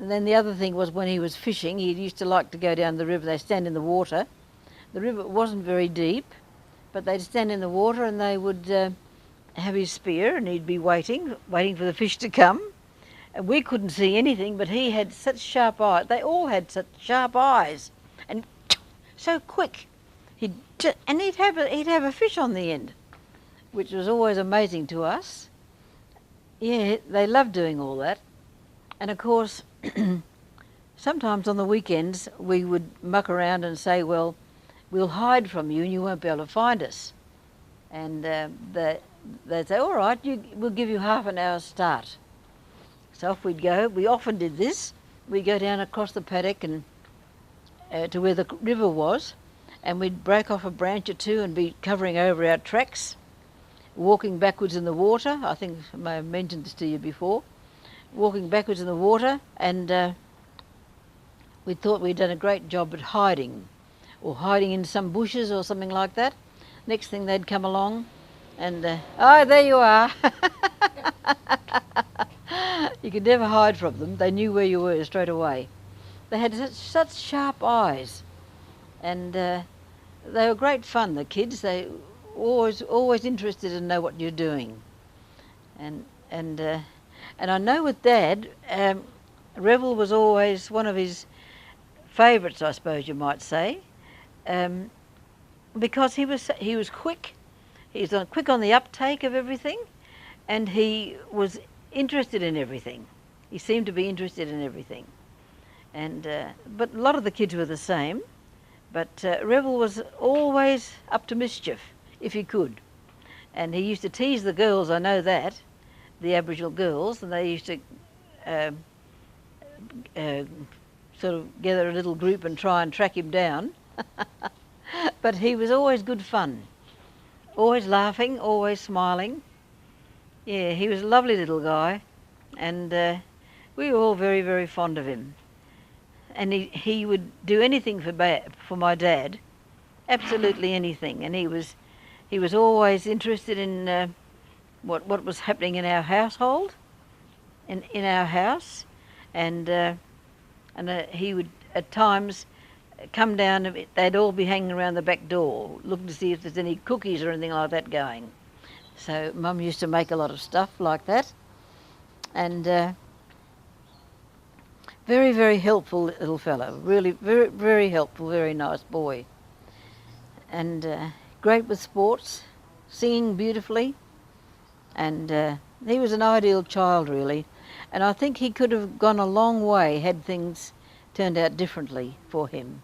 And then the other thing was when he was fishing, he used to like to go down the river. They stand in the water. The river wasn't very deep, but they'd stand in the water and they would have his spear, and he'd be waiting for the fish to come. And we couldn't see anything, but he had such sharp eyes. They all had such sharp eyes, and so quick. He'd have a fish on the end, which was always amazing to us. Yeah, they loved doing all that. And of course, sometimes on the weekends we would muck around and say, well, we'll hide from you and you won't be able to find us. And they'd say, all right, we'll give you half an hour's start. So off we'd go. We often did this. We'd go down across the paddock and to where the river was, and we'd break off a branch or two and be covering over our tracks, walking backwards in the water. I think I may have mentioned this to you before. Walking backwards in the water, and we thought we'd done a great job at hiding, or hiding in some bushes or something like that. Next thing they'd come along and, oh, there you are. You could never hide from them. They knew where you were straight away. They had such sharp eyes, and they were great fun, the kids. They always interested to know what you're doing. And I know with Dad, Revel was always one of his favourites, I suppose you might say, because he was quick. He was quick on the uptake of everything, and he was interested in everything. He seemed to be interested in everything. And but a lot of the kids were the same. But Revel was always up to mischief, if he could. And he used to tease the girls, I know that, the Aboriginal girls, and they used to sort of gather a little group and try and track him down. But he was always good fun, always laughing, always smiling. Yeah, he was a lovely little guy, and we were all very, very fond of him. And he would do anything for my dad, absolutely anything. And he was always interested in what was happening in our household, in our house, and he would at times come down. They'd all be hanging around the back door, looking to see if there's any cookies or anything like that going. So Mum used to make a lot of stuff like that, and very, very helpful little fellow. Really, very, very helpful. Very nice boy, and great with sports, singing beautifully, and he was an ideal child, really. And I think he could have gone a long way had things turned out differently for him.